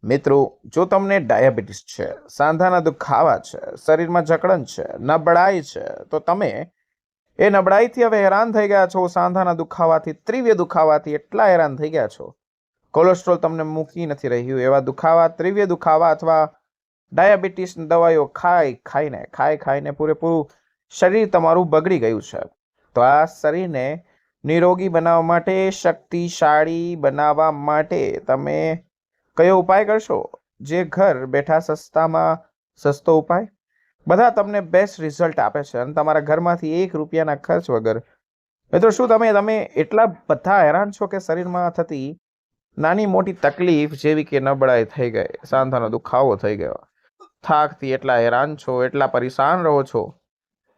મિત્રો, જો તમને ડાયાબિટીસ છે, સાંધાના દુખાવા છે, શરીરમાં જકડન છે, નબળાઈ છે, તો તમે એ નબળાઈથી હવે હેરાન થઈ ગયા છો. સાંધાના દુખાવાથી, તીવ્ર દુખાવાથી એટલા હેરાન થઈ ગયા છો, કોલેસ્ટ્રોલ તમને મૂકી નથી રહ્યું. એવા દુખાવા, તીવ્ર દુખાવા અથવા ડાયાબિટીસની દવાઈઓ ખાઈને પૂરેપૂરું શરીર તમારું બગડી ગયું છે. તો આ શરીરને નિરોગી બનાવવા માટે, શક્તિશાળી બનાવવા માટે તમે કયો ઉપાય કરશો? જે ઘર બેઠા સસ્તો ઉપાય, બધા તમને બેસ્ટ રિઝલ્ટ આપે છે અને તમારા ઘરમાંથી ₹1 ખર્ચ વગર. મિત્રો, શું તમે એટલા બધા હેરાન છો કે શરીરમાં થતી નાની મોટી તકલીફ જેવી કે નબળાઈ થઈ ગઈ, સાંધાનો દુખાવો થઈ ગયો, થાકથી એટલા હેરાન છો, એટલા પરેશાન રહો છો,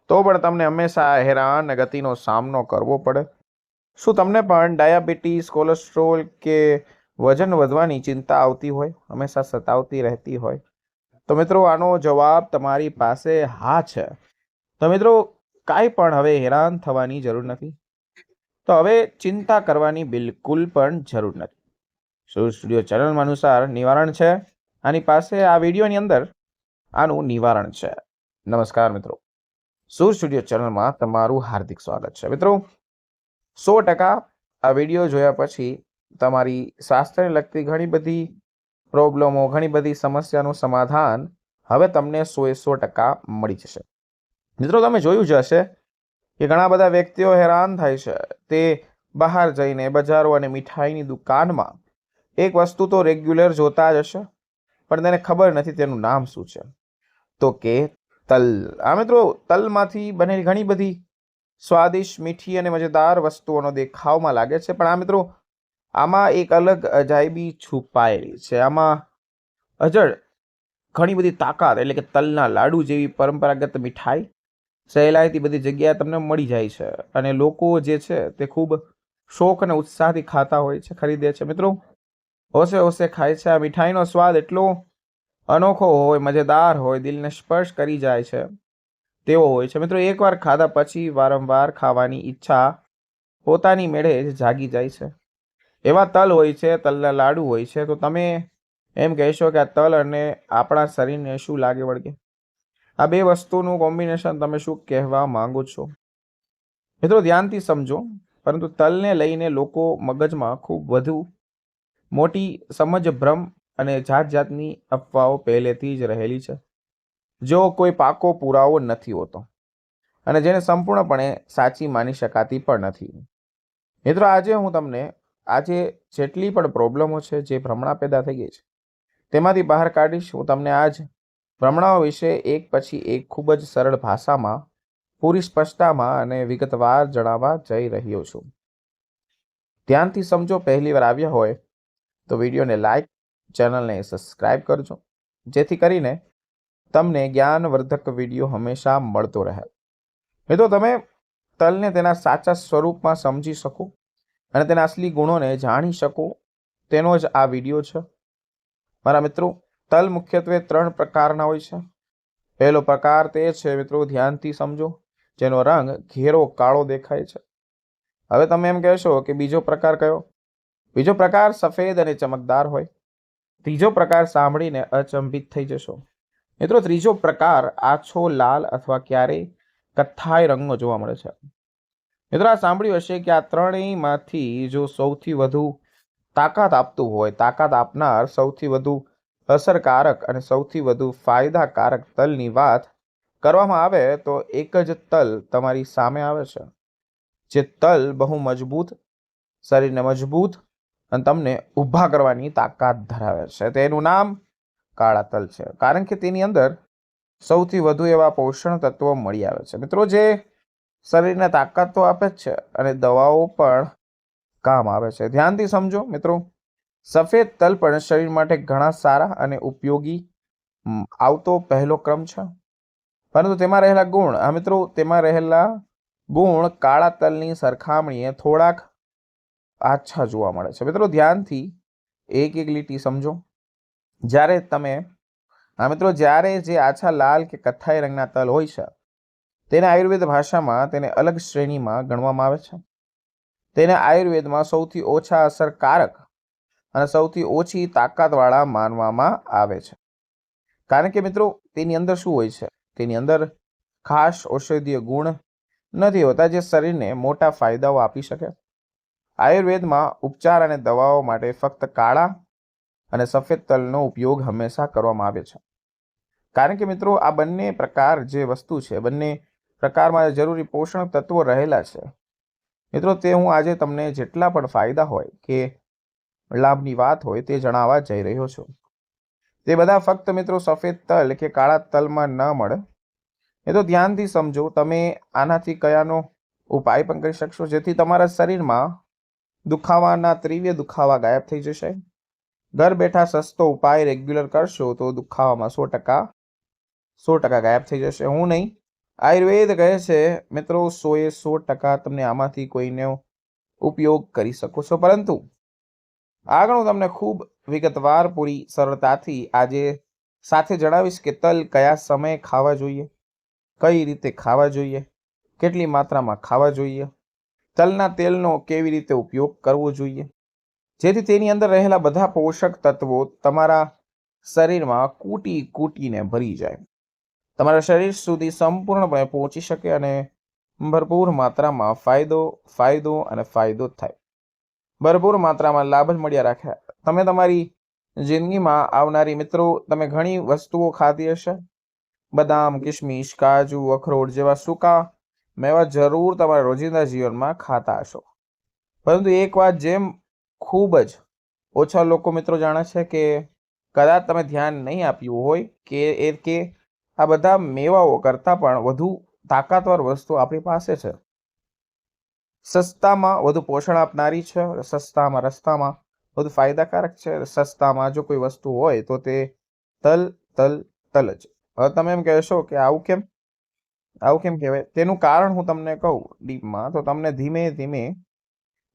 તો પણ તમને હંમેશા હેરાન ગતિનો સામનો કરવો પડે? શું તમને પણ ડાયાબિટીસ, કોલેસ્ટ્રોલ કે વજન વધવાની ચિંતા આવતી હોય, હંમેશા સતાવતી રહેતી હોય? તો મિત્રો, આનો જવાબ તમારી પાસે હા છે. તો મિત્રો, કાંઈ પણ હવે હેરાન થવાની જરૂર નથી. તો હવે ચિંતા કરવાની બિલકુલ પણ જરૂર નથી. સૂર સ્ટુડિયો ચેનલ અનુસાર નિવારણ છે. આની પાસે આ વિડીયોની અંદર આનું નિવારણ છે. નમસ્કાર મિત્રો, સૂર સ્ટુડિયો ચેનલમાં તમારું હાર્દિક સ્વાગત છે. મિત્રો, 100% આ વિડીયો જોયા પછી તમારી સ્વાસ્થ્યને લગતી ઘણી બધી પ્રોબ્લેમો, ઘણી બધી સમસ્યાનું સમાધાન હવે તમને 100% મળી જશે. મિત્રો, તમે જોયું જ હશે કે ઘણા બધા વ્યક્તિઓ હેરાન થાય છે. તે બહાર જઈને બજારો અને મીઠાઈની દુકાનમાં એક વસ્તુ તો રેગ્યુલર જોતા જ હશે, પણ તેને ખબર નથી તેનું નામ શું છે. તો કે તલ. આ મિત્રો, તલમાંથી બનેલી ઘણી બધી સ્વાદિષ્ટ, મીઠી અને મજેદાર વસ્તુઓનો દેખાવમાં લાગે છે, પણ આ મિત્રો, આમાં એક અલગ અજાયબી છુપાયેલી છે. આમાં અજળ ઘણી બધી તાકાત, એટલે કે તલના લાડુ જેવી પરંપરાગત મીઠાઈ સહેલાઈથી બધી જગ્યાએ તમને મળી જાય છે અને લોકો જે છે તે ખૂબ શોખ અને ઉત્સાહથી ખાતા હોય છે, ખરીદે છે. મિત્રો, હોશે ખાય છે. આ મીઠાઈનો સ્વાદ એટલો અનોખો હોય, મજેદાર હોય, દિલને સ્પર્શ કરી જાય છે તેવો હોય છે. મિત્રો, એકવાર ખાધા પછી વારંવાર ખાવાની ઈચ્છા પોતાની મેળે જ જાગી જાય છે. એવા તલ હોય છે, તલના લાડુ હોય છે. તો તમે એમ કહેશો કે આ તલ અને આપણા શરીરને શું લાગે વળગે? આ બે વસ્તુનું કોમ્બિનેશન તમે શું કહેવા માંગો છો? મિત્રો, ધ્યાનથી સમજો. પરંતુ તલને લઈને લોકો મગજમાં ખૂબ વધુ મોટી સમજ, ભ્રમ અને જાતની અફવાઓ પહેલેથી જ રહેલી છે, જો કોઈ પાકો પુરાવો નથી હોતો અને જેને સંપૂર્ણપણે સાચી માની શકાતી પણ નથી. મિત્રો, આજે જેટલી પણ પ્રોબ્લેમો છે, જે ભ્રમણા પેદા થઈ ગઈ છે, તેમાંથી બહાર કાઢીશ. હું તમને આજ ભ્રમણાઓ વિશે એક પછી એક ખૂબ જ સરળ ભાષામાં, પૂરી સ્પષ્ટતામાં અને વિગતવાર જણાવવા જઈ રહ્યો છું. ધ્યાનથી સમજો. પહેલી વાર આવ્યા હોય તો વિડીયોને લાઈક, ચેનલને સબસ્ક્રાઈબ કરજો, જેથી કરીને તમને જ્ઞાનવર્ધક વિડીયો હંમેશા મળતો રહે. મિત્રો, તમે તલને તેના સાચા સ્વરૂપમાં સમજી શકો અને તેના અસલી ગુણોને જાણી શકો, તેનો જ આ વિડીયો છે. મારા મિત્રો, તલ મુખ્યત્વે 3 પ્રકારના હોય છે. પહેલો પ્રકાર તે છે, મિત્રો, ધ્યાનથી સમજો, જેનો રંગ ઘેરો કાળો દેખાય છે. હવે તમે એમ કહેશો કે બીજો પ્રકાર કયો? બીજો પ્રકાર સફેદ અને ચમકદાર હોય. ત્રીજો પ્રકાર સાંભળીને અચંબિત થઈ જશો. મિત્રો, ત્રીજો પ્રકાર આછો લાલ અથવા ક્યારેય કથ્થાઈ રંગનો જોવા મળે છે. મિત્રો, આ સાંભળ્યું હશે કે આ ત્રણેયમાંથી જો સૌથી વધુ તાકાત આપતું હોય, તાકાત આપનાર, સૌથી વધુ અસરકારક અને સૌથી વધુ ફાયદાકારક તલની વાત કરવામાં આવે તો એક જ તલ તમારી સામે આવે છે. જે તલ બહુ મજબૂત, શરીરને મજબૂત અને તમને ઊભા કરવાની તાકાત ધરાવે છે. તેનું નામ કાળા તલ છે, કારણ કે તેની અંદર સૌથી વધુ એવા પોષણ તત્વો મળી આવે છે. મિત્રો, જે શરીરને તાકાત તો આપે જ છે અને દવાઓ પણ કામ આવે છે. ધ્યાનથી સમજો. મિત્રો, સફેદ તલ પણ શરીર માટે ઘણા સારા અને ઉપયોગી આવતો પહેલો ક્રમ છે, પરંતુ તેમાં રહેલા ગુણ કાળા તલની સરખામણીએ થોડાક આછા જોવા મળે છે. મિત્રો, ધ્યાનથી એક લીટી સમજો. જ્યારે જે આછા લાલ કે કથ્થાઈ રંગના તલ હોય છે, તેને આયુર્વેદ ભાષામાં તેને અલગ શ્રેણીમાં ગણવામાં આવે છે. તેને આયુર્વેદમાં સૌથી ઓછા અસરકારક અને સૌથી ઓછી તાકાતવાળા માનવામાં આવે છે, કારણ કે મિત્રો તેની અંદર શું હોય છે? તેની અંદર ખાસ ઔષધીય ગુણ નથી હોતા જે શરીરને મોટા ફાયદાઓ આપી શકે. આયુર્વેદમાં ઉપચાર અને દવાઓ માટે ફક્ત કાળા અને સફેદ તલનો ઉપયોગ હંમેશા કરવામાં આવે છે, કારણ કે મિત્રો આ બંને પ્રકાર જે વસ્તુ છે, બંને પ્રકારમાં જરૂરી પોષણ તત્વો રહેલા છે. મિત્રો તે હું આજે તમને જેટલા પણ ફાયદા હોય કે લાભની વાત હોય તે જણાવવા જઈ રહ્યો છું. તે બધા ફક્ત મિત્રો સફેદ તલ કે કાળા તલમાં ન મળે. એ તો ધ્યાનથી સમજો. તમે આનાથી કયાનો ઉપાય પણ કરી શકશો જેથી તમારા શરીરમાં દુખાવાના તીવ્ર દુખાવા ગાયબ થઈ જશે. ઘર બેઠા સસ્તો ઉપાય રેગ્યુલર કરશો તો દુખાવામાં 100% ગાયબ થઈ જશે. હું નહીં, આયુર્વેદ કહે છે મિત્રો 100% તમને આમાંથી કોઈનો ઉપયોગ કરી શકો છો. પરંતુ આગળ હું તમને ખૂબ વિગતવાર પૂરી સરળતાથી આજે સાથે જણાવીશ કે તલ કયા સમયે ખાવા જોઈએ, કઈ રીતે ખાવા જોઈએ, કેટલી માત્રામાં ખાવા જોઈએ, તલના તેલનો કેવી રીતે ઉપયોગ કરવો જોઈએ, જેથી તેની અંદર રહેલા બધા પોષક તત્વો તમારા શરીરમાં કૂટીને ભરી જાય, તમારા શરીર સુધી સંપૂર્ણપણે પહોંચી શકે અને ભરપૂર માત્રામાં ફાયદો થાય. ભરપૂર માત્રામાં લાભ જ મળ્યા રાખે. તમે તમારી જિંદગીમાં આવનારી મિત્રો તમે ઘણી વસ્તુઓ ખાધી હશે. બદામ, કિશમિશ, કાજુ, અખરોટ જેવા સૂકા મેવા જરૂર તમારા રોજિંદા જીવનમાં ખાતા હશો. પરંતુ એક વાત જેમ ખૂબ જ ઓછા લોકો મિત્રો જાણે છે કે કદાચ તમે ધ્યાન નહીં આપ્યું હોય કે આ બધા મેવાઓ કરતાં પણ વધુ તાકાતવર વસ્તુ આપણી પાસે છે. સસ્તામાં વધુ પોષણ આપનારી છે, સસ્તામાં રસ્તામાં વધુ ફાયદાકારક છે. સસ્તામાં જો કોઈ વસ્તુ હોય તો તે તલ જ. હવે તમે એમ કહેશો કે આવું કેમ કહેવાય? તેનું કારણ હું તમને કહું ડીપમાં, તો તમને ધીમે ધીમે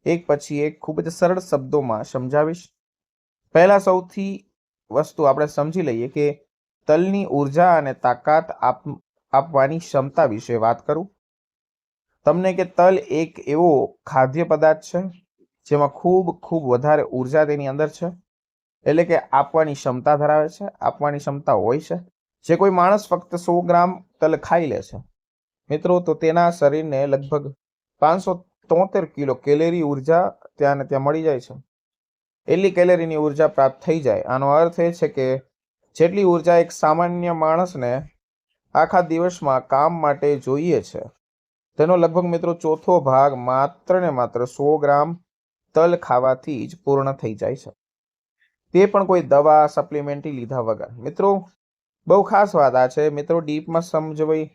એક પછી એક ખૂબ જ સરળ શબ્દોમાં સમજાવીશ. પહેલા સૌથી વસ્તુ આપણે સમજી લઈએ કે તલની ઉર્જા અને તાકાત આપવાની ક્ષમતા વિશે વાત કરું તમને કે તલ એક એવો ખાદ્ય પદાર્થ છે જેમાં ખૂબ વધારે ઉર્જા તેની અંદર છે, એટલે કે આપવાની ક્ષમતા ધરાવે છે, આપવાની ક્ષમતા હોય છે. જે કોઈ માણસ ફક્ત 100 ગ્રામ તલ ખાઈ લે છે મિત્રો તો તેના શરીરને લગભગ 573 કિલો કેલેરી ઉર્જા ત્યાં મળી જાય છે. એટલી કેલેરીની ઉર્જા પ્રાપ્ત થઈ જાય. આનો અર્થ એ છે કે જેટલી ઉર્જા એક સામાન્ય માણસને આખા દિવસમાં કામ માટે જોઈએ છે તેનો લગભગ મિત્રો ચોથો ભાગ માત્ર ને માત્ર 100 ગ્રામ તલ ખાવાથી જ પૂર્ણ થઈ જાય છે, તે પણ કોઈ દવા સપ્લિમેન્ટરી લીધા વગર. મિત્રો બહુ ખાસ વાત આ છે મિત્રો, ડીપમાં સમજવાય,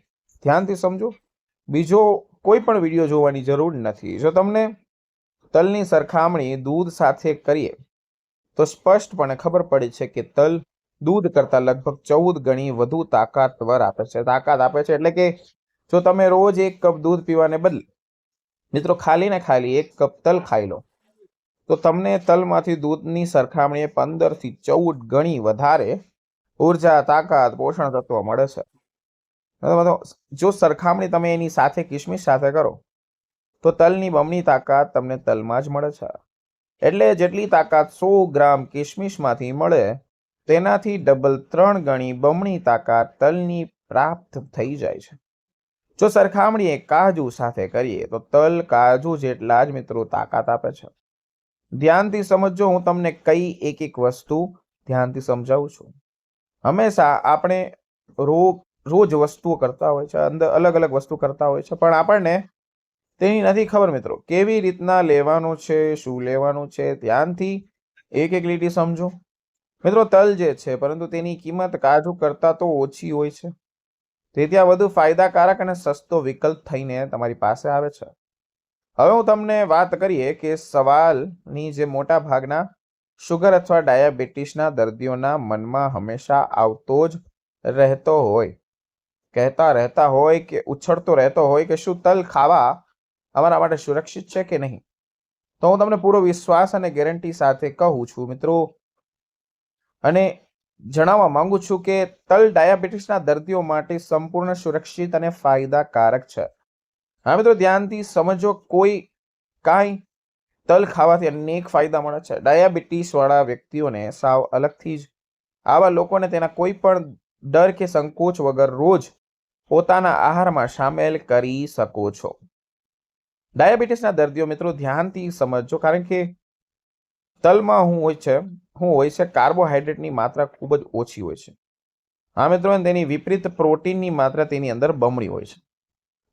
ધ્યાનથી સમજો. બીજો કોઈ પણ વિડીયો જોવાની જરૂર નથી. જો તમને તલની સરખામણી દૂધ સાથે કરીએ તો સ્પષ્ટપણે ખબર પડે છે કે તલ દૂધ કરતાં લગભગ 14 ગણી વધુ તાકાત આપે છે. એટલે કે જો તમે રોજ 1 કપ દૂધ પીવાને બદલે મિત્રો ખાલી 1 કપ તલ ખાઈ લો તો તમને તલમાંથી દૂધની સરખામણીએ 15 થી 14 ગણી વધારે ઉર્જા, તાકાત, પોષણ તત્વો મળે છે. જો સરખામણી તમે એની સાથે કિશમિશ સાથે કરો તો તલની બમણી તાકાત તમને તલમાં જ મળે છે. એટલે જેટલી તાકાત 100 ગ્રામ કિશમિશમાંથી મળે તેનાથી ડબલ 3 ગણી બમણી તાકાત તલની પ્રાપ્ત થઈ જાય છે. જો સરખામણીએ કાજુ સાથે કરીએ તો તલ કાજુ જેટલા જ મિત્રો તાકાત આપે છે. ધ્યાનથી સમજો, હું તમને કઈ એક વસ્તુ ધ્યાનથી સમજાવું છું. હંમેશા આપણે રોજ વસ્તુઓ કરતા હોય છે, અંદર અલગ વસ્તુ કરતા હોય છે, પણ આપણને તેની નથી ખબર મિત્રો કેવી રીતના લેવાનું છે, શું લેવાનું છે. ધ્યાનથી એક લીટી સમજો મિત્રો. તલ જે છે પરંતુ તેની કિંમત કાજુ કરતાં તો ઓછી હોય છે, તેથી આ વધુ ફાયદાકારક અને સસ્તો વિકલ્પ થઈને તમારી પાસે આવે છે. હવે હું તમને વાત કરીએ કે સવાલની જે મોટા ભાગના શુગર અથવા ડાયાબિટીસના દર્દીઓના મનમાં હંમેશા આવતો જ રહેતો હોય, કહેતા રહેતા હોય કે ઉછળતો રહેતો હોય કે શું તલ ખાવા અમારા માટે સુરક્ષિત છે કે નહીં. તો હું તમને પૂરો વિશ્વાસ અને ગેરંટી સાથે કહું છું મિત્રો અને જણાવવા માંગુ છું કે તલ ડાયાબિટીસના દર્દીઓ માટે સંપૂર્ણ સુરક્ષિત અને ફાયદાકારક છે. હા મિત્રો ધ્યાનથી સમજો, કાંઈ તલ ખાવાથી અનેક ફાયદા મળે છે. ડાયાબિટીસ વાળા વ્યક્તિઓને સાવ અલગથી જ આવા લોકોને તેના કોઈ પણ ડર કે સંકોચ વગર રોજ પોતાના આહારમાં સામેલ કરી શકો છો. ડાયાબિટીસના દર્દીઓ મિત્રો ધ્યાનથી સમજજો, કારણ કે તલમાં શું હોય છે કાર્બોહાઈડ્રેટની માત્રા ખૂબ જ ઓછી હોય છે. હા મિત્રો, તેની વિપરીત પ્રોટીનની માત્રા તેની અંદર બમણી હોય છે,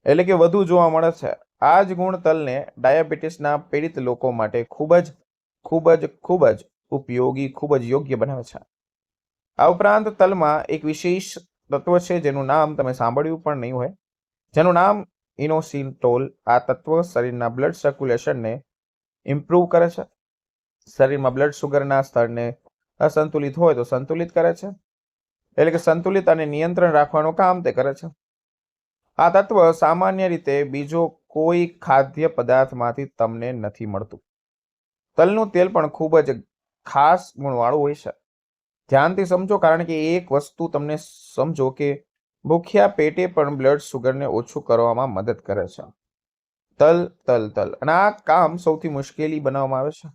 એટલે કે વધુ જોવા મળે છે. આ જ ગુણ તલને ડાયાબિટીસના પીડિત લોકો માટે ખૂબ જ ઉપયોગી, ખૂબ જ યોગ્ય બનાવે છે. આ ઉપરાંત તલમાં એક વિશેષ તત્વ છે જેનું નામ તમે સાંભળ્યું પણ નહીં હોય, જેનું નામ ઇનોસિન્ટોલ. આ તત્વ શરીરના બ્લડ સર્ક્યુલેશનને ઇમ્પ્રૂવ કરે છે. શરીરમાં બ્લડ શુગરના સ્તરને અસંતુલિત હોય તો સંતુલિત કરે છે, એટલે કે સંતુલિત અને નિયંત્રણ રાખવાનું કામ તે કરે છે. આ તત્વ સામાન્ય રીતે બીજો કોઈ ખાદ્ય પદાર્થમાંથી તમને નથી મળતું. તલનું તેલ પણ ખૂબ જ ખાસ ગુણવાળું હોય છે. ધ્યાનથી સમજો, કારણ કે એક વસ્તુ તમને સમજો કે ભૂખ્યા પેટે પણ બ્લડ શુગરને ઓછું કરવામાં મદદ કરે છે. તલ અને આ કામ સૌથી મુશ્કેલી બનાવવામાં આવે છે.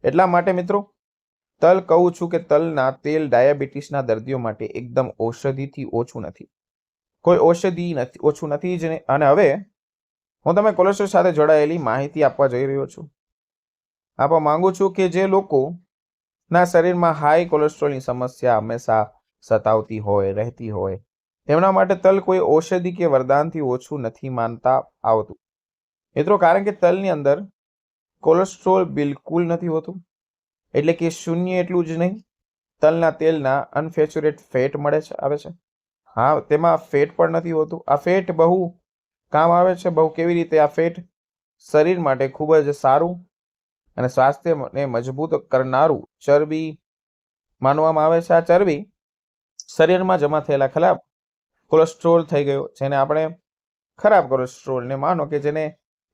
એટલા માટે મિત્રો તલ કહું છું કે તલના તેલ ડાયાબિટીસના દર્દીઓ માટે એકદમ ઔષધિથી ઓછું નથી, કોઈ ઔષધિ ઓછું નથી જ. અને હવે હું તમે કોલેસ્ટ્રોલ સાથે જોડાયેલી માહિતી આપવા જઈ રહ્યો છું. આપવા માંગુ છું કે જે લોકોના શરીરમાં હાઈ કોલેસ્ટ્રોલની સમસ્યા હંમેશા સતાવતી રહેતી હોય, તેમના માટે તલ કોઈ ઔષધિ કે વરદાનથી ઓછું નથી માનતા આવતું મિત્રો, કારણ કે તલની અંદર કોલેસ્ટ્રોલ બિલકુલ નથી હોતું, એટલે કે શૂન્ય. એટલું જ નહીં, તલના તેલના અનસેચ્યુરેટ ફેટ આવે છે. હા, તેમાં ફેટ પણ નથી હોતું. આ ફેટ બહુ કામ આવે છે. કેવી રીતે? આ ફેટ શરીર માટે ખૂબ જ સારું અને સ્વાસ્થ્યને મજબૂત કરનારું ચરબી માનવામાં આવે છે. આ ચરબી શરીરમાં જમા થયેલા ખરાબ કોલેસ્ટ્રોલ થઈ ગયો, જેને આપણે ખરાબ કોલેસ્ટ્રોલને માનો કે જેને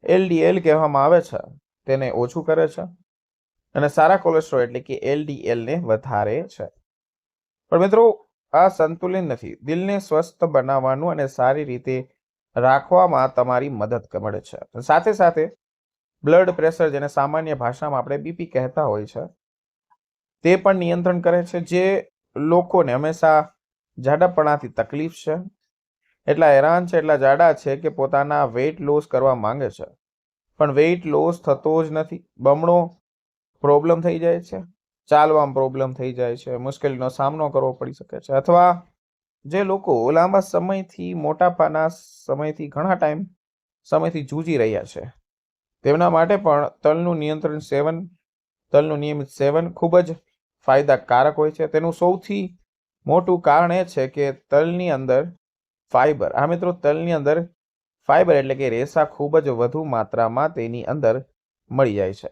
LDL કહેવામાં આવે છે, તેને ઓછું કરે છે, અને સારા કોલેસ્ટ્રોલ એટલે કે LDL ને વધારે છે. પણ મિત્રો આ સંતુલન નથી. દિલને સ્વસ્થ બનાવવાનું અને સારી રીતે રાખવામાં તમારી મદદ મળે છે. સાથે સાથે બ્લડ પ્રેશર, જેને સામાન્ય ભાષામાં આપણે BP કહેતા હોય છે, તે પણ નિયંત્રણ કરે છે. જે લોકોને હંમેશા જાડાપણાથી તકલીફ છે, એટલા હેરાન છે, એટલા જાડા છે કે પોતાના વેઇટ લોસ કરવા માંગે છે, પણ વેઇટ લોસ થતો જ નથી. બમણો પ્રોબ્લેમ થઈ જાય છે, ચાલવામાં પ્રોબ્લેમ થઈ જાય છે, મુશ્કેલીનો સામનો કરવો પડી શકે છે. અથવા જે લોકો લાંબા સમયથી મોટાપાના સમયથી ઘણા સમયથી જૂજી રહ્યા છે, તેમના માટે પણ તલનું નિયમિત સેવન ખૂબ જ ફાયદાકારક હોય છે. તેનું સૌથી મોટું કારણ એ છે કે તલની અંદર ફાઈબર. આ મિત્રો, તલની અંદર ફાઈબર એટલે કે રેસા ખૂબ જ વધુ માત્રામાં તેની અંદર મળી જાય છે.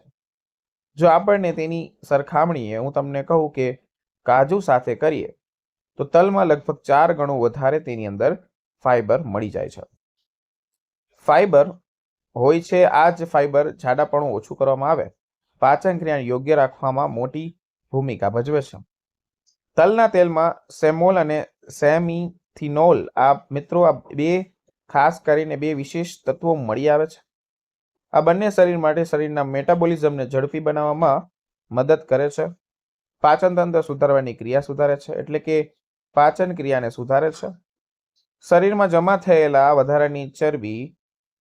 જો આપણને તેની સરખામણીએ હું તમને કહું કે કાજુ સાથે કરીએ તો તલમાં લગભગ 4 ગણું વધારે તેની અંદર ફાઈબર મળી જાય છે. ફાઈબર હોય છે, આ જ ફાઈબર જાડાપણું ઓછું કરવામાં આવે, પાચન ક્રિયાને યોગ્ય રાખવામાં મોટી ભૂમિકા ભજવે છે. તલના તેલમાં સેમોલ અને સેમિથિનોલ, આ મિત્રો, આ બે ખાસ કરીને બે વિશેષ તત્વો મળી આવે છે. આ બંને શરીર માટે શરીરના મેટાબોલિઝમને ઝડપી બનાવવામાં મદદ કરે છે. પાચન તંત્ર સુધારવાની ક્રિયા સુધારે છે, એટલે કે પાચન ક્રિયાને સુધારે છે. શરીરમાં જમા થયેલા વધારાની ચરબી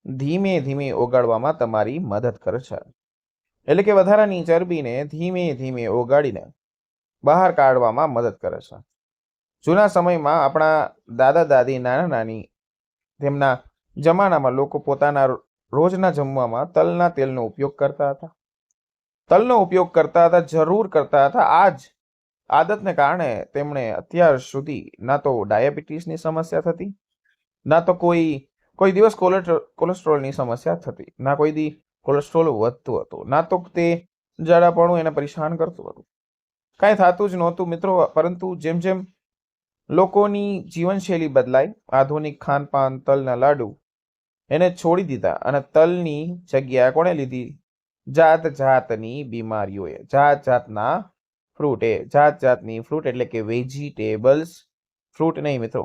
ધીમે ધીમે ઓગાળવામાં તમારી મદદ કરે છે, એટલે કે વધારાની ચરબીને ધીમે ધીમે ઓગાળીને બહાર કાઢવામાં મદદ કરે છે. જૂના સમયમાં આપણા દાદા દાદી, નાના નાની, તેમના જમાનામાં લોકો પોતાના રોજના જમવામાં તલના તેલનો ઉપયોગ કરતા હતા. જરૂર કરતા હતા. આ જ આદતને કારણે તેમણે અત્યાર સુધી ના તો ડાયાબિટીસની સમસ્યા થતી, ના તો કોઈ દિવસ કોલેસ્ટ્રોલની સમસ્યા થતી, ના કોઈ દી કોલેસ્ટ્રોલ વધતું હતું, ના તો તે જાડાપણું એને પરેશાન કરતું હતું. કાંઈ થતું જ નહોતું મિત્રો. પરંતુ જેમ જેમ લોકોની જીવનશૈલી બદલાઈ, આધુનિક ખાનપાન, તલના લાડુ એને છોડી દીધા અને તલની જગ્યા કોણે લીધી? જાત જાતની બીમારીઓએ. જાત જાતની ફ્રૂટ એટલે કે વેજીટેબલ્સ, ફ્રૂટ નહીં મિત્રો,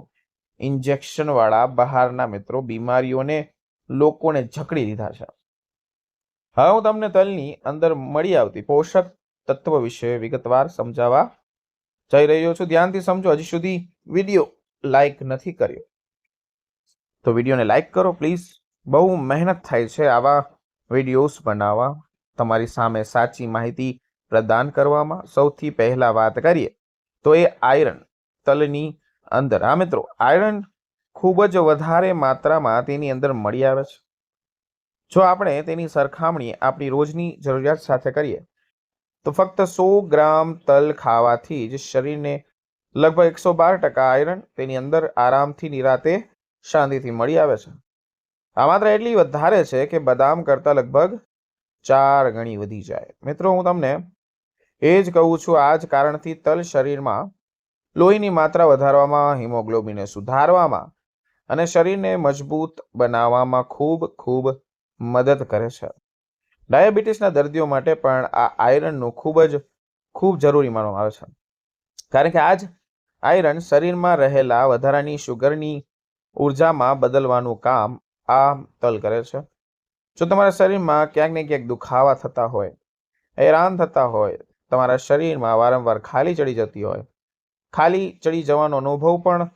ઇન્જેક્શન વાળા બહારના મિત્રો બીમારીઓને લોકોને જકડી લીધા છે. હવે હું તમને તલની અંદર મળી આવતી પોષક તત્વ વિશે વિગતવાર સમજાવવા જઈ રહ્યો છું. ધ્યાનથી સમજો. હજી સુધી વિડીયો લાઈક નથી કર્યો તો વિડીયોને લાઈક કરો પ્લીઝ. બહુ મહેનત થાય છે આવા વિડીયોઝ બનાવવા, તમારી સામે સાચી માહિતી પ્રદાન કરવામાં. સૌથી પહેલા વાત કરીએ તો એ આયરન તલની અંદર. હા મિત્રો, આયરન ખૂબ જ વધારે માત્રામાં તેની અંદર મળી આવે છે. જો આપણે તેની સરખામણી આપણી રોજની જરૂરિયાત સાથે કરીએ તો ફક્ત 100 ગ્રામ તલ ખાવાથી જ શરીરને લગભગ 112% આયરન તેની અંદર આરામથી નિરાતે શાંતિથી મળી આવે છે. આ માત્ર એટલી વધારે છે કે બદામ કરતાં લગભગ 4 ગણી વધી જાય. મિત્રો, હું તમને એ જ કહું છું, આ જ કારણથી તલ શરીરમાં લોહીની માત્રા વધારવામાં, હિમોગ્લોબિનને સુધારવામાં અને શરીરને મજબૂત બનાવવામાં ખૂબ મદદ કરે છે. ડાયાબિટીસના દર્દીઓ માટે પણ આ આયરનનું ખૂબ જરૂરી માનવામાં આવે છે, કારણ કે આ જ આયરન શરીરમાં રહેલા વધારાની શુગરની ઉર્જામાં બદલવાનું કામ આ તલ કરે છે. જો તમારા શરીરમાં ક્યાંક ને ક્યાંક દુખાવા થતા હોય, હેરાન થતા હોય, તમારા શરીરમાં વારંવાર ખાલી ચડી જતી હોય, ખાલી ચડી જવાનો અનુભવ પણ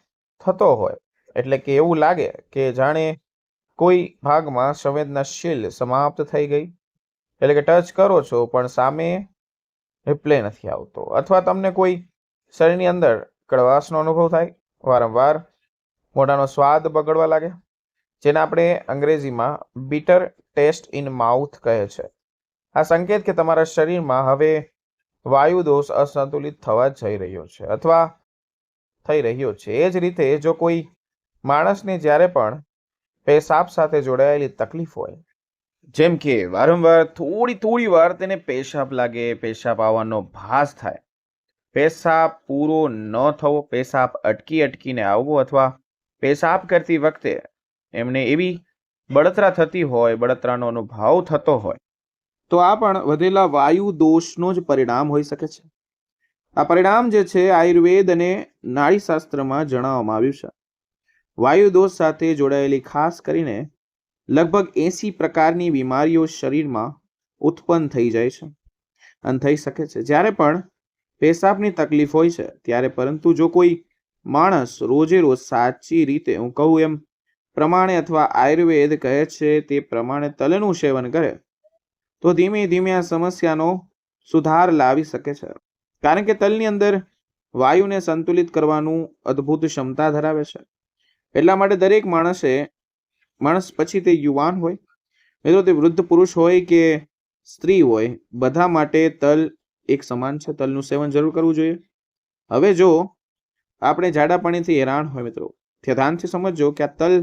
થતો હોય, એટલે કે એવું લાગે કે જાણે કોઈ ભાગમાં સંવેદનાશીલ સમાપ્ત થઈ ગઈ, એટલે કે ટચ કરો છો પણ સામે રિપ્લે નથી આવતો, અથવા તમને કોઈ શરીરની અંદર કડવાશનો અનુભવ થાય, વારંવાર મોઢાનો સ્વાદ બગડવા લાગે, જેને આપણે અંગ્રેજીમાં બીટર ટેસ્ટ ઇન માઉથ કહે છે. આ સંકેત કે તમારા શરીરમાં હવે વાયુ દોષ અસંતુલિત થવા જઈ રહ્યો છે અથવા થઈ રહ્યો છે. એ જ રીતે જો કોઈ માણસને જ્યારે પણ પેશાબ સાથે જોડાયેલી તકલીફ હોય, જેમ કે વારંવાર થોડી વાર તેને પેશાબ લાગે, પેશાબ આવવાનો ભાસ થાય, પેશાબ પૂરો ન થવો, પેશાબ અટકીને આવવો, અથવા પેશાબ કરતી વખતે એમને એવી બળતરા થતી હોય, બળતરાનો અનુભવ થતો હોય, તો આ પણ વધેલા વાયુ દોષનો જ પરિણામ હોઈ શકે છે. આ પરિણામ જે છે આયુર્વેદ અને નાડીશાસ્ત્રમાં જણાવવામાં આવ્યું છે. વાયુ દોષ સાથે જોડાયેલી ખાસ કરીને લગભગ 80 પ્રકારની બીમારીઓ શરીરમાં ઉત્પન્ન થઈ જાય છે અને થઈ શકે છે જ્યારે પણ પેશાબની તકલીફ હોય છે ત્યારે. પરંતુ જો કોઈ માણસ રોજે રોજ સાચી રીતે, હું કહું એમ પ્રમાણે, અથવા આયુર્વેદ કહે છે તે પ્રમાણે તલનું સેવન કરે તો ધીમે ધીમે આ સમસ્યાનો સુધાર લાવી શકે છે, કારણ કે તલની અંદર વાયુને સંતુલિત કરવાનું અદ્ભુત ક્ષમતા ધરાવે છે. એટલા માટે દરેક માણસ પછી તે યુવાન હોય, મિત્રો તે વૃદ્ધ પુરુષ હોય કે સ્ત્રી હોય, બધા માટે તલ એક સમાન છે. તલનું સેવન જરૂર કરવું જોઈએ. હવે જો આપણે જાડાપણીથી હેરાન હોય મિત્રો, ધ્યાનથી સમજજો કે આ તલ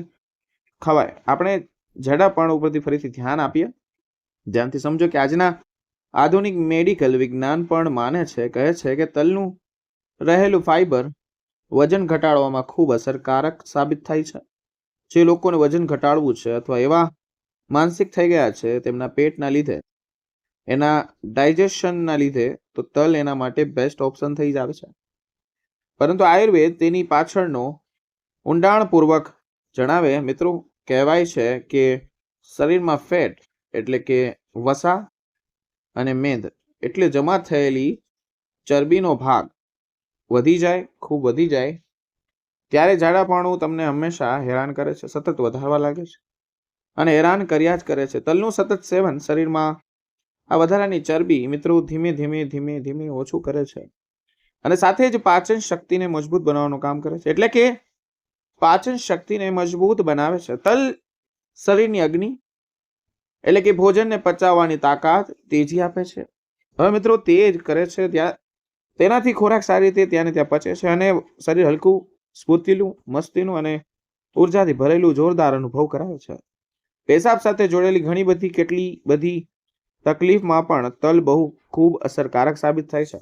ખવાય. આપણે જાડાપણ ઉપરથી ફરીથી ધ્યાન આપીએ. ધ્યાનથી સમજો કે આજના આધુનિક મેડિકલ વિજ્ઞાન પણ માને છે, કહે છે કે તલનું રહેલું ફાઈબર વજન ઘટાડવામાં ખૂબ અસરકારક સાબિત થાય છે. જે લોકોને વજન ઘટાડવું છે અથવા એવા માનસિક થઈ ગયા છે તેમના પેટના લીધે, એના ડાયજેશનના લીધે, તો તલ એના માટે બેસ્ટ ઓપ્શન થઈ આવે છે. પરંતુ આયુર્વેદ તેની પાછળનો ઊંડાણપૂર્વક જણાવે. મિત્રો, કહેવાય છે કે શરીરમાં ફેટ એટલે કે વસા અને મેદ એટલે જમા થયેલી ચરબીનો ભાગ વધી જાય, ખૂબ વધી જાય, ત્યારે જાડાપણું તમને હંમેશા હેરાન કરે છે, સતત વધારવા લાગે છે અને હેરાન કર્યા જ કરે છે. તલનું સતત સેવન શરીરમાં આ વધારાની ચરબી મિત્રો ધીમે ઓછું કરે છે અને સાથે જ પાચન શક્તિને મજબૂત બનાવવાનું કામ કરે છે. એટલે કે પાચન શક્તિને મજબૂત બનાવે છે. તલ શરીરની અગ્નિ એટલે કે ભોજનને પચાવવાની તાકાત, તેજી આપે છે. હવે મિત્રો તે જ કરે છે, તેનાથી ખોરાક સારી રીતે ત્યાં પચે છે અને શરીર હલકું, સ્ફૂર્તિલું, મસ્તીનું અને ઉર્જાથી ભરેલું જોરદાર અનુભવ કરાવે છે. પેશાબ સાથે જોડેલી કેટલી બધી તકલીફમાં પણ તલ ખૂબ અસરકારક સાબિત થાય છે.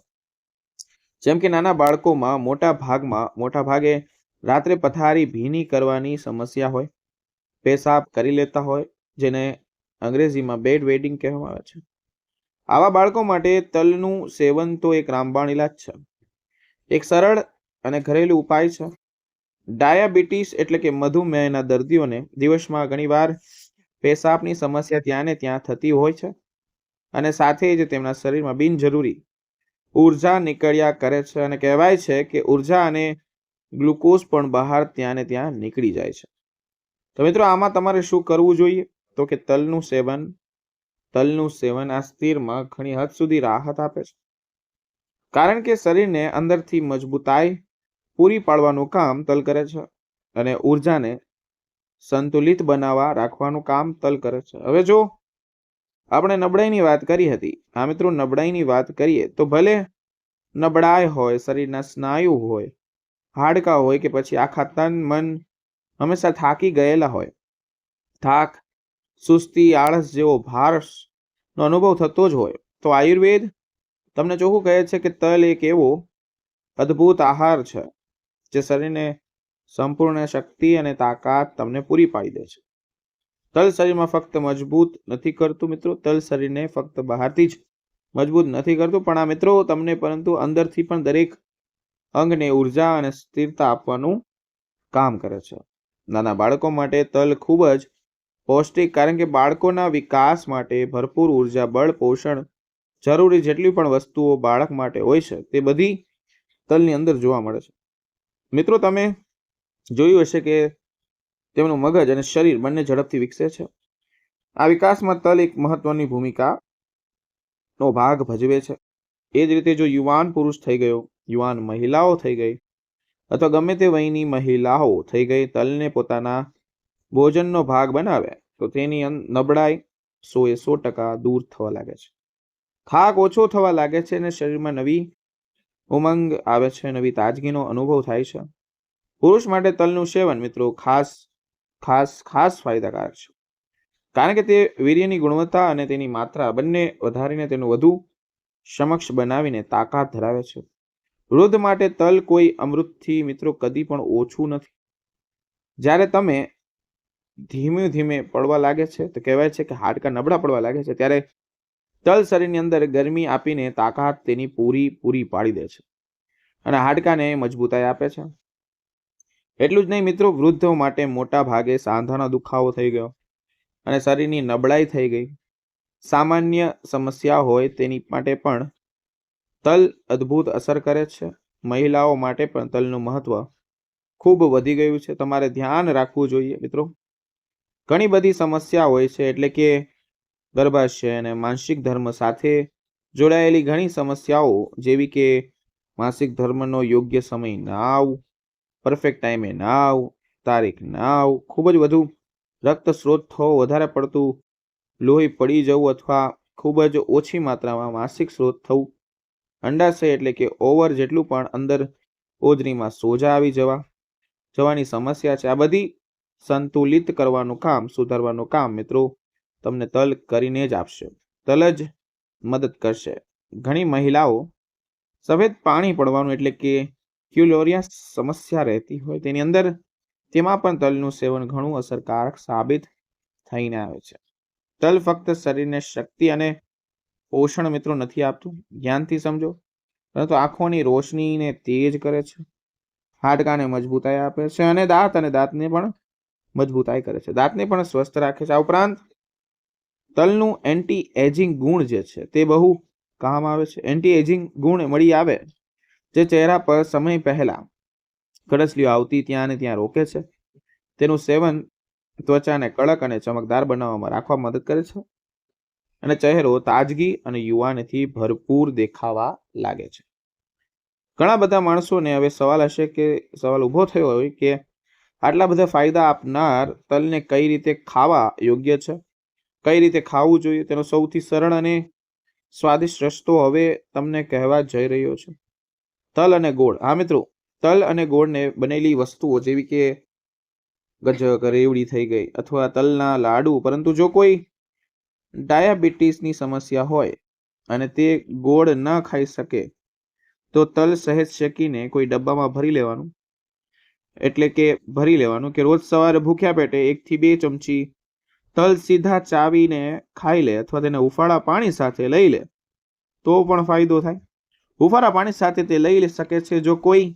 જેમ કે નાના બાળકોમાં મોટા ભાગે રાત્રે પથારી ભીની કરવાની સમસ્યા હોય, પેશાબ કરી લેતા હોય, જેને અંગ્રેજીમાં બેડ વેડિંગ કહેવામાં આવે છે. આવા બાળકો માટે તલનું સેવન તો એક રામબાણ ઇલાજ છે, એક સરળ અને ઘરેલું ઉપાય છે. ડાયાબિટીસ એટલે કે મધુમેહના દર્દીઓને દિવસમાં ઘણીવાર પેશાબની સમસ્યા ત્યાં થતી હોય છે. અને સાથે જ તેમના શરીરમાં બિનજરૂરી ઉર્જા નીકળ્યા કરે છે અને કહેવાય છે કે ઉર્જા અને ગ્લુકોઝ પણ બહાર ત્યાં ને ત્યાં નીકળી જાય છે. તો મિત્રો આમાં તમારે શું કરવું જોઈએ? તો કે તલનું સેવન આ સ્થિરમાં ઘણી હદ સુધી રાહત આપે છે, કારણ કે શરીરને અંદરથી મજબૂતાઈ પૂરી પાડવાનું કામ તલ કરે છે અને ઉર્જાને સંતુલિત બનાવવા રાખવાનું કામ તલ કરે છે. હવે જો આપણે નબળાઈની વાત કરી હતી, હા મિત્રો, નબળાઈની વાત કરીએ તો ભલે નબળાઈ હોય, શરીરના સ્નાયુ હોય, હાડકાં હોય કે પછી આખા તન મન હંમેશા થાકી ગયેલા હોય, થાક, સુસ્તી, આળસ જેવો ભારનો અનુભવ થતો જ હોય, તો આયુર્વેદ તમને ચોખ્ખું કહે છે કે તલ એક એવો અદ્ભુત આહાર છે જે શરીરને સંપૂર્ણ શક્તિ અને તાકાત તમને પૂરી પાડી દે છે. તલ શરીરમાં ફક્ત મજબૂત નથી કરતું મિત્રો, તલ શરીરને ફક્ત બહારથી જ મજબૂત નથી કરતું, પણ આ મિત્રો તમને પરંતુ અંદરથી પણ દરેક અંગને ઉર્જા અને સ્થિરતા આપવાનું કામ કરે છે. નાના બાળકો માટે તલ ખૂબ જ પૌષ્ટિક, કારણ કે બાળકોના વિકાસ માટે ભરપૂર ઉર્જા, બળ, પોષણ જરૂરી જેટલી પણ વસ્તુઓ બાળક માટે હોય છે તે બધી તલની અંદર જોવા મળે છે. મિત્રો તમે જોયું હશે કે તેમનું મગજ અને શરીર બંને ઝડપથી વિકસે છે. આ વિકાસમાં તલ એક મહત્વની ભૂમિકાનો ભાગ ભજવે છે. એ જ રીતે જો યુવાન પુરુષ થઈ ગયો, યુવાન મહિલાઓ થઈ ગઈ અથવા ગમે તે વયની મહિલાઓ થઈ ગઈ, તલને પોતાના ભોજનનો ભાગ બનાવે તો તેની નબળાઈ 100% દૂર થવા લાગે છે, થાક ઓછો થવા લાગે છે અને શરીરમાં નવી ઉમંગ આવે છે, નવી તાજગીનો અનુભવ થાય છે. પુરુષ માટે તલનું સેવન મિત્રો ખાસ ફાયદાકારક છે, કારણ કે તે વીર્યની ગુણવત્તા અને તેની માત્રા બંને વધારીને તેનું વધુ સમક્ષ બનાવીને તાકાત ધરાવે છે. વૃદ્ધ માટે તલ કોઈ અમૃતથી મિત્રો કદી પણ ઓછું નથી. જ્યારે તમે ધીમે ધીમે પડવા લાગે છે તો કહેવાય છે કે હાડકાં નબળા પડવા લાગે છે, ત્યારે તલ શરીરની અંદર ગરમી આપીને તાકાત તેની પૂરી પાડી દે છે અને હાડકાને મજબૂતાઈ આપે છે. એટલું જ નહીં મિત્રો, વૃદ્ધો માટે મોટા ભાગે સાંધાનો દુખાવો થઈ ગયો અને શરીરની નબળાઈ થઈ ગઈ, સામાન્ય સમસ્યા હોય તેની માટે પણ તલ અદ્ભુત અસર કરે છે. મહિલાઓ માટે પણ તલનું મહત્વ ખૂબ વધી ગયું છે. તમારે ધ્યાન રાખવું જોઈએ મિત્રો, ઘણી બધી સમસ્યા હોય છે, એટલે કે ગર્ભાશય અને માસિક ધર્મ સાથે જોડાયેલી ઘણી સમસ્યાઓ, જેવી કે માસિક ધર્મનો યોગ્ય સમય ના આવવું, પરફેક્ટ ટાઈમે ના આવવું, તારીખ ના આવવું, ખૂબ જ વધુ રક્ત સ્ત્રોત થવો, વધારે પડતું લોહી પડી જવું અથવા ખૂબ જ ઓછી માત્રામાં માસિક સ્ત્રોત થવું, અંડાશય એટલે કે ઓવર જેટલું પણ અંદર ઓજરીમાં સોજા આવી જવાની સમસ્યા છે. આ બધી સંતુલિત કરવાનું કામ, સુધારવાનું કામ મિત્રો તમને તલ કરીને જ આપશે. તલ જ મદદ કરશે. ઘણી મહિલાઓ સફેદ પાણી પડવાનું એટલે કે ક્યુલોરિયા સમસ્યા રહેતી હોય તેની અંદર, તેમાં પણ તલનું સેવન ઘણું અસરકારક સાબિત થઈને આવે છે. તલ ફક્ત શરીરને શક્તિ અને પોષણ મિત્રો નથી આપતું, ધ્યાનથી સમજો, પરંતુ આંખોની રોશનીને તેજ કરે છે, હાડકાને મજબૂતાઈ આપે છે અને દાંતને પણ મજબૂતાઈ કરે છે, દાંતને પણ સ્વસ્થ રાખે છે. આ ઉપરાંત તલનું એન્ટી એજિંગ ગુણ જે છે તે બહુ કામ આવે છે. એન્ટી એજિંગ ગુણ મળી આવે જે ચહેરા પર સમય પહેલા કરચલીઓ આવતી ત્યાં ને ત્યાં રોકે છે. તેનું સેવન ત્વચાને કડક અને ચમકદાર બનાવવામાં રાખવા મદદ કરે છે અને ચહેરો તાજગી અને યુવાનીથી ભરપૂર દેખાવા લાગે છે. ઘણા બધા માણસોને હવે સવાલ ઊભો થયો હોય કે આટલા બધા ફાયદા આપનાર તલને કઈ રીતે ખાવા યોગ્ય છે, કઈ રીતે ખાવું જોઈએ, તેનો સૌથી સરળ અને સ્વાદિષ્ટ રસ્તો હવે તમને કહેવા જઈ રહ્યો છે. તલ અને ગોળ. હા મિત્રો, તલ અને ગોળને બનેલી વસ્તુઓ જેવી કે ગજક, રેવડી થઈ ગઈ અથવા તલના લાડુ, પરંતુ જો કોઈ ડાયાબિટીસની સમસ્યા હોય અને તે ગોળ ન ખાઈ શકે તો તલ સહેજ શેકીને કોઈ ડબ્બામાં ભરી લેવાનું કે રોજ સવારે ભૂખ્યા પેટે 1 થી 2 ચમચી તલ સીધા ચાવીને ખાઈ લે અથવા તેને ઉફાળા પાણી સાથે લઈ લે તો પણ ફાયદો થાય. ઉફાળા પાણી સાથે તે લઈ શકે છે. જો કોઈ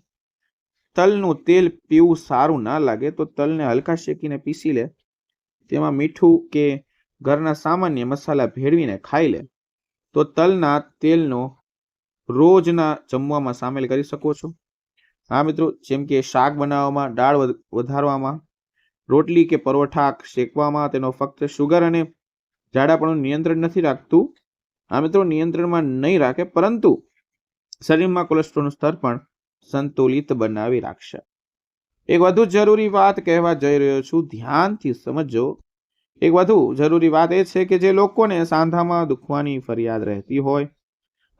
તલનું તેલ પીવું સારું ના લાગે તો તલને હલકા શેકીને પીસી લે, તેમાં મીઠું કે ઘરના સામાન્ય મસાલા ભેળવીને ખાઈ લે તો તલના તેલનો રોજના જમવામાં સામેલ કરી શકો છો. હા મિત્રો, જેમ કે શાક બનાવવામાં, દાળ વધારવામાં, રોટલી કે પરોઠા શેકવામાં તેનો ફક્ત શુગર અને જાડાપણું નિયંત્રણ નથી રાખતું. આ મિત્રો નિયંત્રણમાં નહીં રાખે, પરંતુ શરીરમાં કોલેસ્ટ્રોલનું સ્તર પણ સંતુલિત બનાવી રાખશે. એક વધુ જરૂરી વાત કહેવા જઈ રહ્યો છું, ધ્યાનથી સમજો. એક વધુ જરૂરી વાત એ છે કે જે લોકોને સાંધામાં દુખવાની ફરિયાદ રહેતી હોય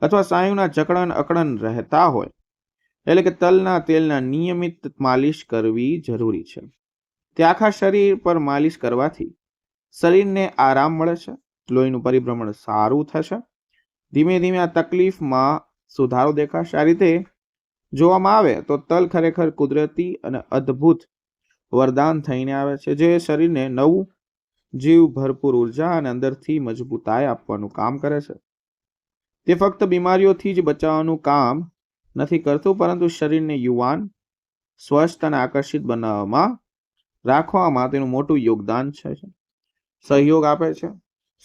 અથવા સ્નાયુના જકડન અકડન રહેતા હોય, એટલે કે તલના તેલના નિયમિત માલિશ કરવી જરૂરી છે. તે આખા શરીર પર માલિશ કરવાથી શરીરને આરામ મળે છે, લોહીનું પરિભ્રમણ સારું થશે, ધીમે ધીમે આ તકલીફમાં સુધારો દેખાશે. આ રીતે જોવામાં આવે તો તલ ખરેખર કુદરતી અને અદ્ભુત વરદાન થઈને આવે છે, જે શરીરને નવું જીવ, ભરપૂર ઉર્જા અને અંદરથી મજબૂતાઈ આપવાનું કામ કરે છે. તે ફક્ત બીમારીઓથી જ બચાવવાનું કામ નથી કરતું, પરંતુ શરીરને યુવાન, સ્વસ્થ અને આકર્ષિત બનાવવામાં રાખવામાં તેનું મોટું યોગદાન છે, સહયોગ આપે છે.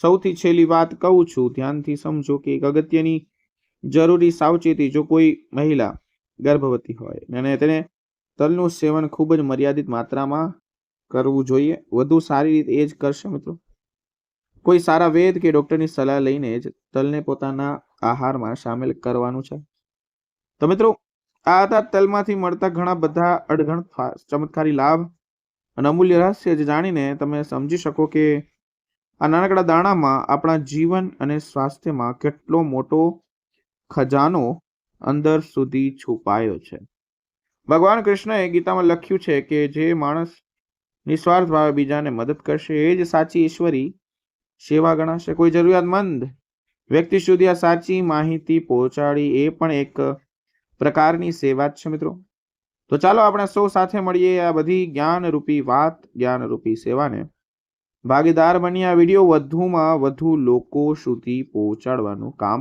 સૌથી છેલ્લી વાત કહું છું, ધ્યાનથી સમજો કે એક અગત્યની જરૂરી સાવચેતી, જો કોઈ મહિલા ગર્ભવતી હોય અને તેને તલનું સેવન ખૂબ જ મર્યાદિત માત્રામાં કરવું જોઈએ. વધુ સારી રીતે એ જ કરશે મિત્રો. કોઈ સારા વેદ કે ડોક્ટરની સલાહ લઈને જ તલને પોતાના આહારમાં સામેલ કરવાનું છે. તો મિત્રો, આ હતા તલમાંથી મળતા ઘણા બધા અડઘણ ચમત્કારી લાભ અને અમૂલ્ય રહસ્ય, જે જાણીને તમે સમજી શકો કે આ નાનકડા દાણામાં આપણા જીવન અને સ્વાસ્થ્યમાં કેટલો મોટો ખજાનો અંદર સુધી છુપાયો છે. ભગવાન કૃષ્ણએ ગીતામાં લખ્યું છે કે જે માણસ નિસ્વાર્થ ભાવે બીજાને મદદ કરશે એ જ સાચી ઈશ્વરી સેવા ગણાશે. કોઈ જરૂરિયાતમંદ વ્યક્તિ સુધી આ સાચી માહિતી પહોંચાડી એ પણ એક પ્રકારની સેવા જ છે મિત્રો. તો ચાલો આપણે સૌ સાથે મળીએ આ બધી જ્ઞાનરૂપી વાત, જ્ઞાનરૂપી સેવાને ભાગીદાર બની આ વિડીયો વધુમાં વધુ લોકો સુધી પહોંચાડવાનું કામ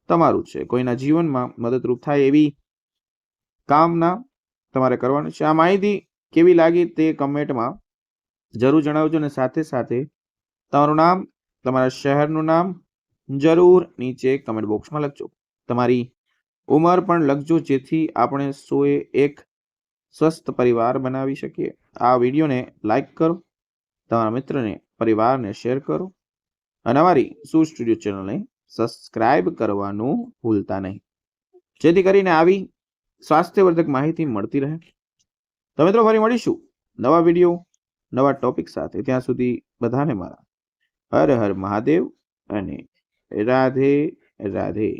તમારું છે. કોઈના જીવનમાં મદદરૂપ થાય એવી કામના તમારે કરવાનું છે. આ માહિતી કેવી લાગી તે કમેન્ટમાં જરૂર જણાવજો, અને સાથે સાથે તમારું નામ, તમારા શહેરનું નામ જરૂર નીચે કમેન્ટ બોક્સમાં લખજો. તમારી ઉંમર પણ લખજો, જેથી આપણે સોએ એક સ્વસ્થ પરિવાર બનાવી શકીએ. આ વિડીયોને લાઈક કરો, તમારા મિત્રને, પરિવારને શેર કરો, અને અમારી સુ સ્ટુડિયો ચેનલને સબસ્ક્રાઇબ કરવાનું ભૂલતા નહીં, જેથી કરીને આવી સ્વાસ્થ્યવર્ધક માહિતી મળતી રહે. તો મિત્રો, ફરી મળીશું નવા વિડીયો, નવા ટોપિક સાથે. ત્યાં સુધી બધાને મારા હર હર મહાદેવ અને રાધે રાધે.